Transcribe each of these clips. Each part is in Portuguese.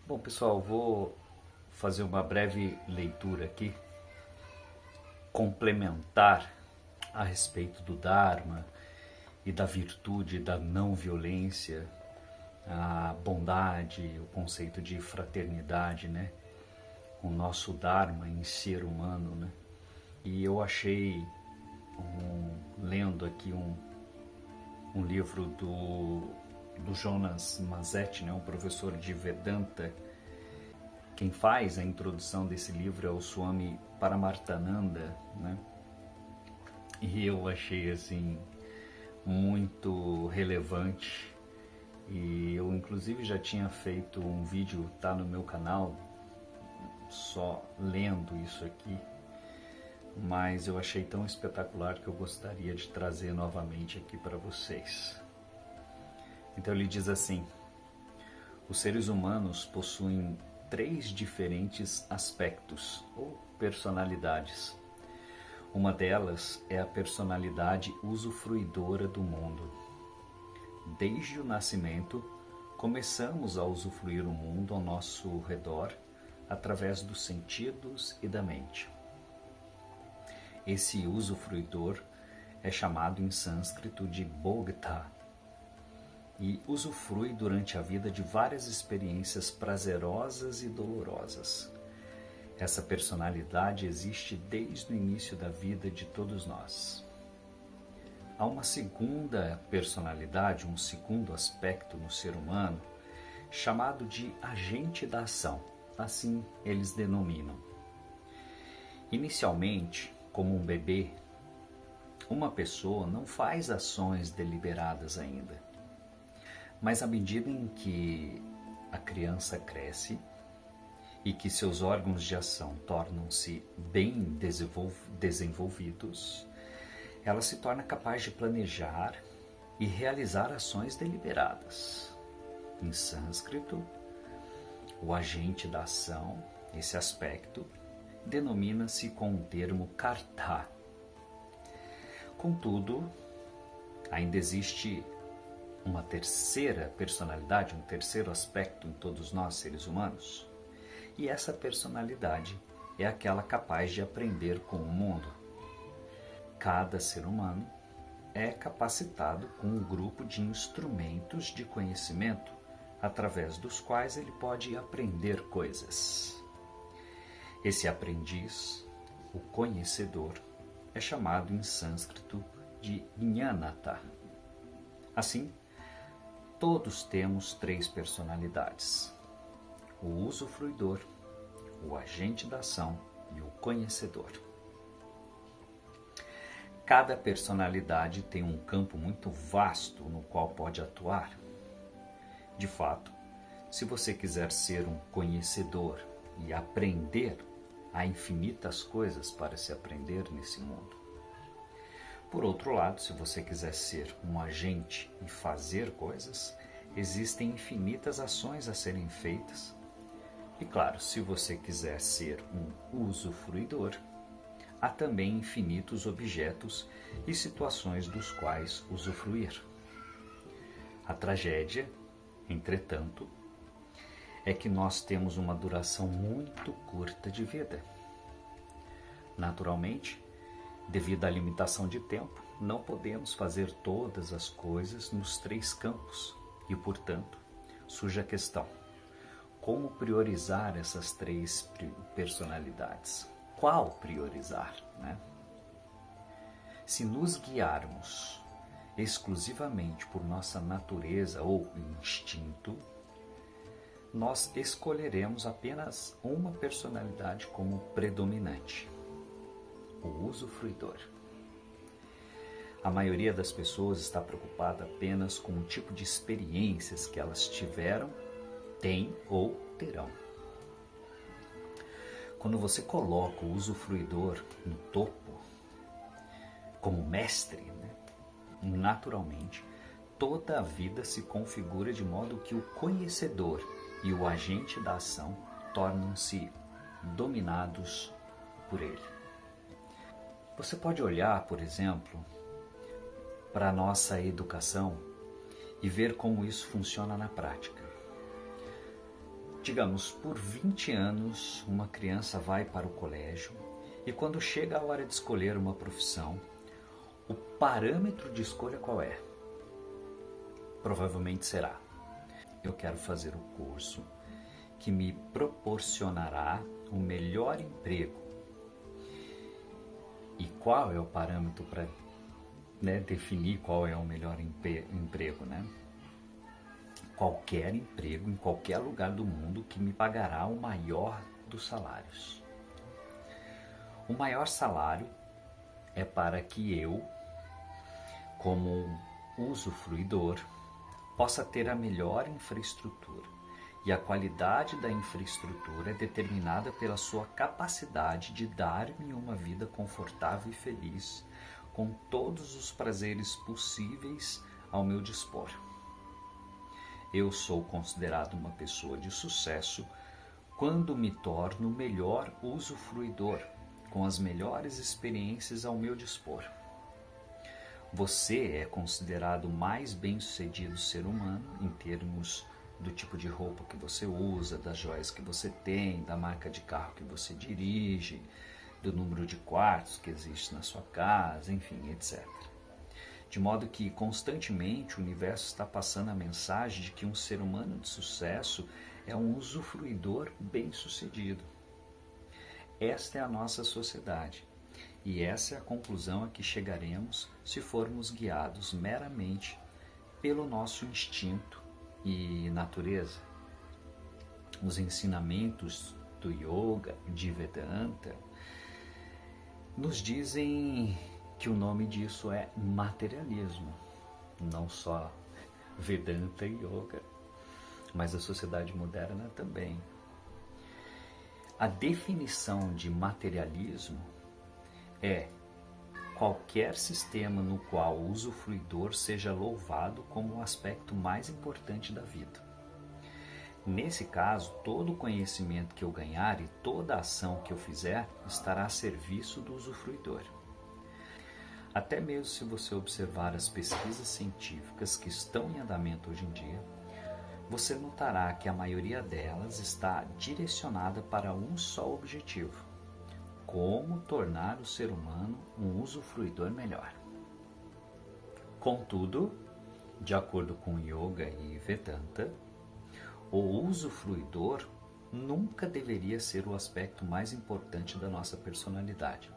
Bom, pessoal, vou fazer uma breve leitura aqui, complementar a respeito do Dharma e da virtude da não violência, a bondade, o conceito de fraternidade, né? O nosso Dharma em ser humano, né? E eu achei, lendo aqui um livro do Jonas Mazetti, né? Um professor de Vedanta. Quem faz a introdução desse livro é o Swami Paramarthananda, né? E eu achei assim muito relevante. E eu inclusive já tinha feito um vídeo, tá no meu canal, só lendo isso aqui, mas eu achei tão espetacular que eu gostaria de trazer novamente aqui para vocês. Então ele diz assim: os seres humanos possuem 3 diferentes aspectos ou personalidades. Uma delas é a personalidade usufruidora do mundo. Desde o nascimento, começamos a usufruir o mundo ao nosso redor através dos sentidos e da mente. Esse usufruidor é chamado em sânscrito de Bhogta e usufrui durante a vida de várias experiências prazerosas e dolorosas. Essa personalidade existe desde o início da vida de todos nós. Há uma segunda personalidade, um segundo aspecto no ser humano, chamado de agente da ação, assim eles denominam. Inicialmente, como um bebê, uma pessoa não faz ações deliberadas ainda. Mas à medida em que a criança cresce e que seus órgãos de ação tornam-se bem desenvolvidos, ela se torna capaz de planejar e realizar ações deliberadas. Em sânscrito, o agente da ação, esse aspecto, denomina-se com o termo karta. Contudo, ainda existe uma terceira personalidade, um terceiro aspecto em todos nós, seres humanos. E essa personalidade é aquela capaz de aprender com o mundo. Cada ser humano é capacitado com um grupo de instrumentos de conhecimento através dos quais ele pode aprender coisas. Esse aprendiz, o conhecedor, é chamado em sânscrito de Jnanata. Assim, todos temos 3 personalidades: o usufruidor, o agente da ação e o conhecedor. Cada personalidade tem um campo muito vasto no qual pode atuar. De fato, se você quiser ser um conhecedor e aprender, há infinitas coisas para se aprender nesse mundo. Por outro lado, se você quiser ser um agente e fazer coisas, existem infinitas ações a serem feitas. E claro, se você quiser ser um usufruidor, há também infinitos objetos e situações dos quais usufruir. A tragédia, entretanto, é que nós temos uma duração muito curta de vida. Naturalmente, devido à limitação de tempo, não podemos fazer todas as coisas nos 3 campos e, portanto, surge a questão: como priorizar essas 3 personalidades? Qual priorizar, né? Se nos guiarmos exclusivamente por nossa natureza ou instinto, nós escolheremos apenas uma personalidade como predominante: o usufruidor. A maioria das pessoas está preocupada apenas com o tipo de experiências que elas tiveram, têm ou terão. Quando você coloca o usufruidor no topo, como mestre, né, naturalmente, toda a vida se configura de modo que o conhecedor e o agente da ação tornam-se dominados por ele. Você pode olhar, por exemplo, para a nossa educação e ver como isso funciona na prática. Digamos, por 20 anos, uma criança vai para o colégio e quando chega a hora de escolher uma profissão, o parâmetro de escolha qual é? Provavelmente será: eu quero fazer o curso que me proporcionará o melhor emprego. E qual é o parâmetro para definir qual é o melhor emprego, né? Qualquer emprego em qualquer lugar do mundo que me pagará o maior dos salários. O maior salário é para que eu, como usufruidor, possa ter a melhor infraestrutura. E a qualidade da infraestrutura é determinada pela sua capacidade de dar-me uma vida confortável e feliz, com todos os prazeres possíveis ao meu dispor. Eu sou considerado uma pessoa de sucesso quando me torno o melhor usufruidor, com as melhores experiências ao meu dispor. Você é considerado mais bem-sucedido ser humano em termos do tipo de roupa que você usa, das joias que você tem, da marca de carro que você dirige, do número de quartos que existe na sua casa, enfim, etc. De modo que constantemente o universo está passando a mensagem de que um ser humano de sucesso é um usufruidor bem-sucedido. Esta é a nossa sociedade e essa é a conclusão a que chegaremos se formos guiados meramente pelo nosso instinto e natureza. Os ensinamentos do yoga, de Vedanta, nos dizem que o nome disso é materialismo. Não só Vedanta e yoga, mas a sociedade moderna também. A definição de materialismo é qualquer sistema no qual o usufruidor seja louvado como o aspecto mais importante da vida. Nesse caso, todo o conhecimento que eu ganhar e toda a ação que eu fizer estará a serviço do usufruidor. Até mesmo se você observar as pesquisas científicas que estão em andamento hoje em dia, você notará que a maioria delas está direcionada para um só objetivo: como tornar o ser humano um usufruidor melhor. Contudo, de acordo com Yoga e Vedanta, o usufruidor nunca deveria ser o aspecto mais importante da nossa personalidade.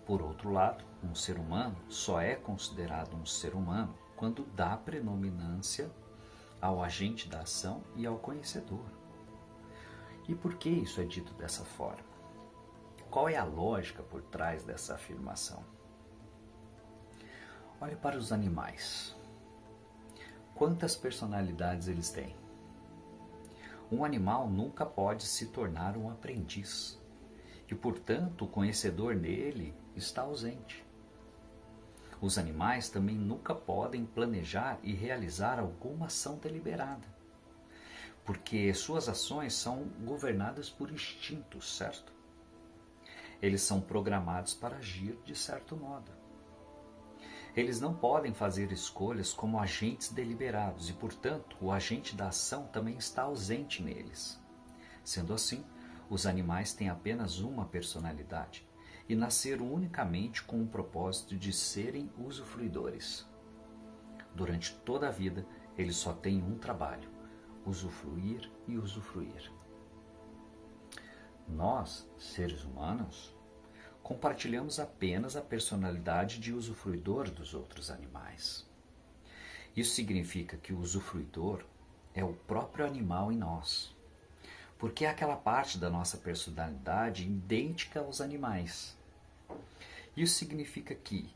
Por outro lado, um ser humano só é considerado um ser humano quando dá predominância ao agente da ação e ao conhecedor. E por que isso é dito dessa forma? Qual é a lógica por trás dessa afirmação? Olhe para os animais. Quantas personalidades eles têm? Um animal nunca pode se tornar um aprendiz e, portanto, o conhecedor nele está ausente. Os animais também nunca podem planejar e realizar alguma ação deliberada, porque suas ações são governadas por instintos, certo? Eles são programados para agir de certo modo. Eles não podem fazer escolhas como agentes deliberados e, portanto, o agente da ação também está ausente neles. Sendo assim, os animais têm apenas uma personalidade e nasceram unicamente com o propósito de serem usufruidores. Durante toda a vida, eles só têm um trabalho: usufruir e usufruir. Nós, seres humanos, compartilhamos apenas a personalidade de usufruidor dos outros animais. Isso significa que o usufruidor é o próprio animal em nós, porque é aquela parte da nossa personalidade idêntica aos animais. Isso significa que,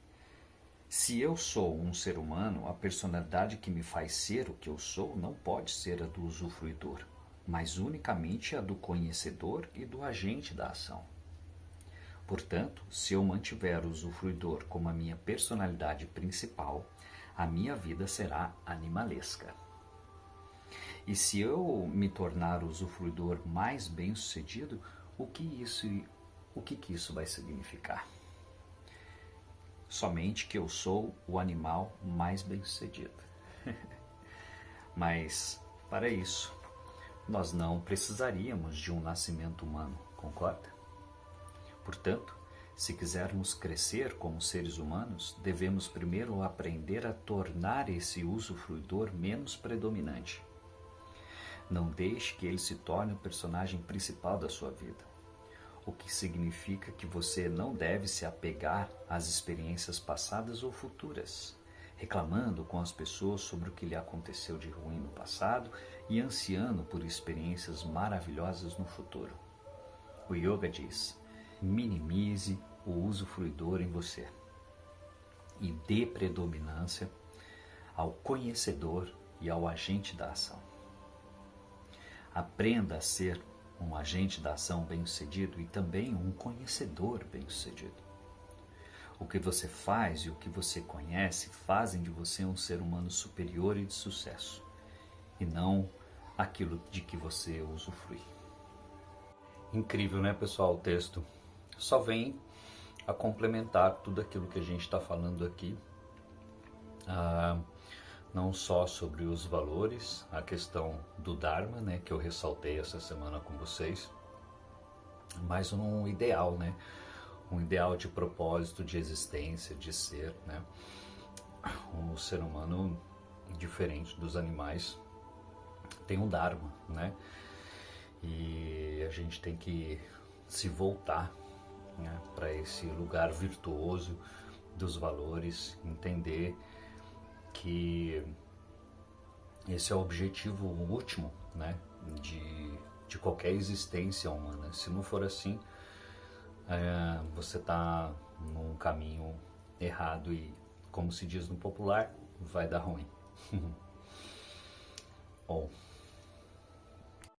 se eu sou um ser humano, a personalidade que me faz ser o que eu sou não pode ser a do usufruidor, mas unicamente a do conhecedor e do agente da ação. Portanto, se eu mantiver o usufruidor como a minha personalidade principal, a minha vida será animalesca. E se eu me tornar o usufruidor mais bem-sucedido, o que isso vai significar? Somente que eu sou o animal mais bem-sucedido. Mas, para isso, nós não precisaríamos de um nascimento humano, concorda? Portanto, se quisermos crescer como seres humanos, devemos primeiro aprender a tornar esse usufruidor menos predominante. Não deixe que ele se torne o personagem principal da sua vida, o que significa que você não deve se apegar às experiências passadas ou futuras, reclamando com as pessoas sobre o que lhe aconteceu de ruim no passado e ansiando por experiências maravilhosas no futuro. O yoga diz: minimize o usufruidor em você e dê predominância ao conhecedor e ao agente da ação. Aprenda a ser um agente da ação bem-sucedido e também um conhecedor bem-sucedido. O que você faz e o que você conhece fazem de você um ser humano superior e de sucesso, e não aquilo de que você usufrui. Incrível, né, pessoal? O texto só vem a complementar tudo aquilo que a gente está falando aqui, não só sobre os valores, a questão do Dharma, né, que eu ressaltei essa semana com vocês, mas um ideal, né, um ideal de propósito, de existência, de ser, né, um ser humano diferente dos animais tem um Dharma, né, e a gente tem que se voltar, né, para esse lugar virtuoso dos valores, entender que esse é o objetivo último, né, de qualquer existência humana. Se não for assim, você está num caminho errado e, como se diz no popular, vai dar ruim. Bom,